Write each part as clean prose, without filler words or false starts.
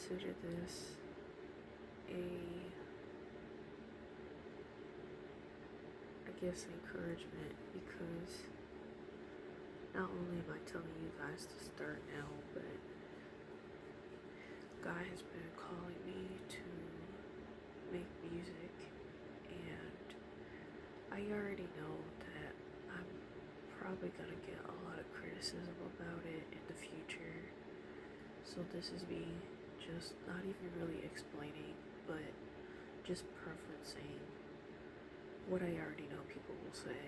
consider this a, I guess, encouragement, because not only am I telling you guys to start now, but God has been calling me to make music, and I already know that I'm probably gonna get a lot of criticism about it in the future. So this is me just not even really explaining, but just preferencing what I already know people will say.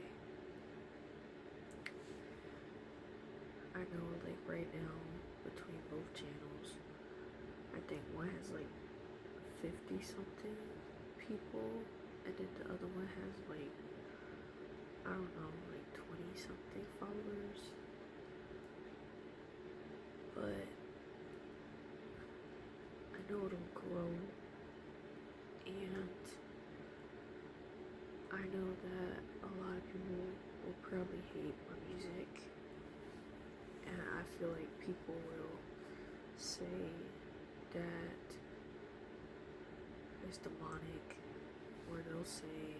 I know, like, right now, between both channels, I think one has like 50 something people, and then the other one has like, I don't know, like 20 something followers. But I know it'll grow, and I know that a lot of people will probably hate my music, and I feel like people will say that it's demonic, or they'll say,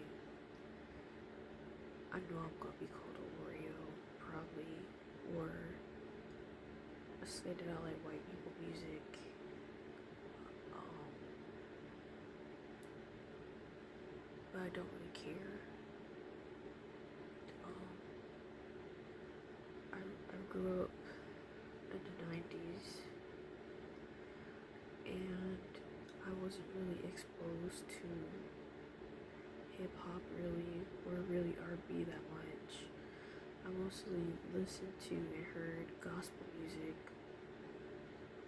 I know I'm gonna be called a Oreo, probably, or say that I like white people music. But I don't really care. I grew up in the 90s, and I wasn't really exposed to hip-hop really, or really R&B that much. I mostly listened to and heard gospel music,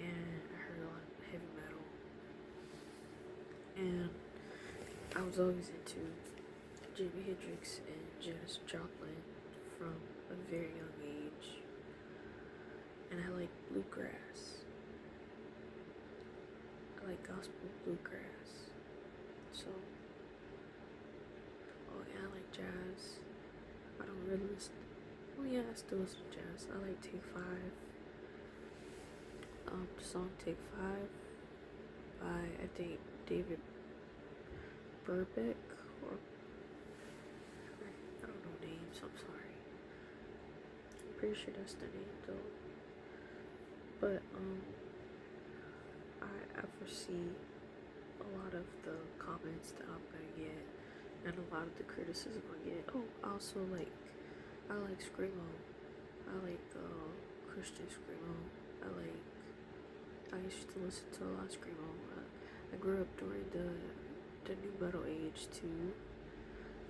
and I heard a lot of heavy metal, and I was always into Jimi Hendrix and Janis Joplin from a very young age, and I like bluegrass. I like gospel bluegrass. So, oh yeah, I like jazz. I don't really listen. Oh yeah, I still listen to jazz. I like Take 5. The song Take 5 by, I think, David Burbeck, or I don't know names, I'm sorry. I'm pretty sure that's the name though. But I foresee a lot of the comments that I'm gonna get, and a lot of the criticism I get. Oh, also, like, I like Screamo. I like Christian Screamo. I used to listen to a lot of Screamo. I grew up during the new metal age too,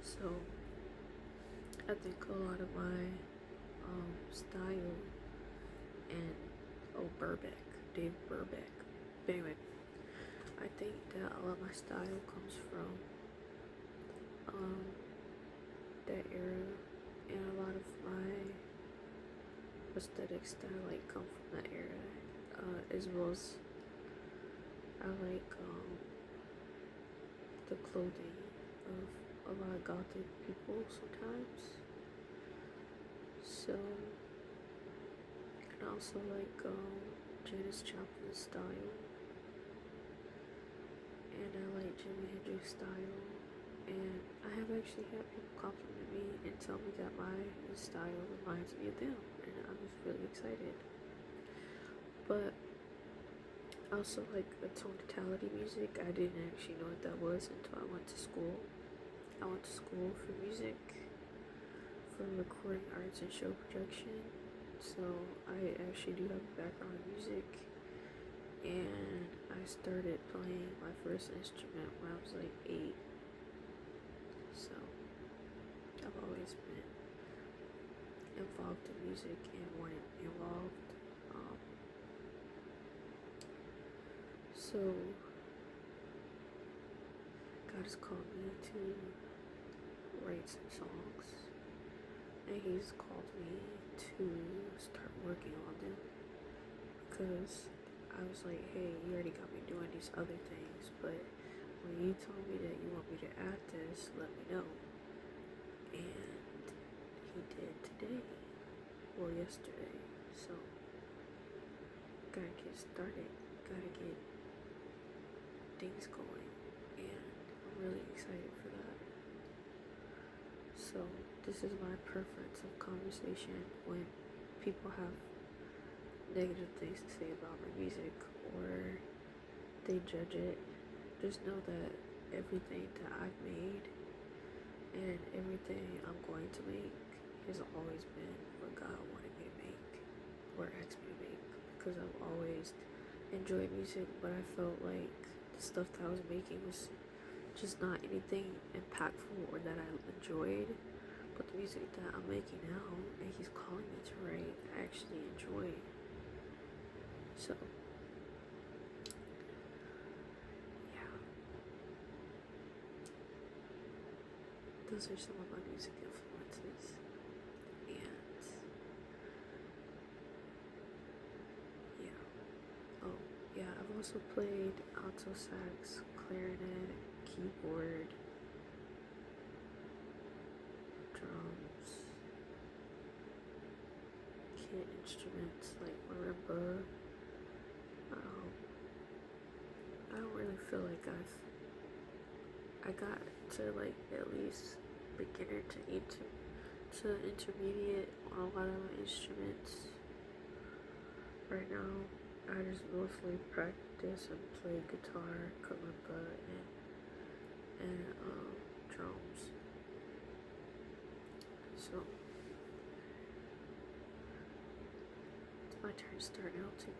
so I think a lot of my style and Dave Burbeck. But anyway, I think that a lot of my style comes from that era, and a lot of my aesthetics that I like come from that era, as well as I like the clothing of a lot of gothic people sometimes. So, and I also like Janis Joplin style, and I like Jimi Hendrix style, and I have actually had people compliment me and tell me that my style reminds me of them, and I was really excited. But I also like tonality music. I didn't actually know what that was until I went to school. I went to school for music, for recording arts and show production. So I actually do have a background in music, and I started playing my first instrument when I was like 8. So I've always been involved in music and wanted to be involved. So God has called me to write some songs, and He's called me to start working on them, because I was like, hey, you already got me doing these other things, but when you told me that you want me to add this, let me know. And He did today, or yesterday. So gotta get started, gotta get things going, and I'm really excited for that. So this is my preference of conversation when people have negative things to say about my music or they judge it. Just know that everything that I've made and everything I'm going to make has always been what God wanted me to make or asked me to make, because I've always enjoyed music, but I felt like the stuff that I was making was just not anything impactful or that I enjoyed. But the music that I'm making now and He's calling me to write, I actually enjoy. So yeah, those are some of my music influences. And yeah, oh yeah, I've also played alto sax, clarinet, keyboard, drums, kit instruments like marimba. Um, I don't really feel like I got to like at least beginner to intermediate on a lot of my instruments. Right now, I just mostly practice and play guitar, kalimba, and drums. So it's my turn to start now too.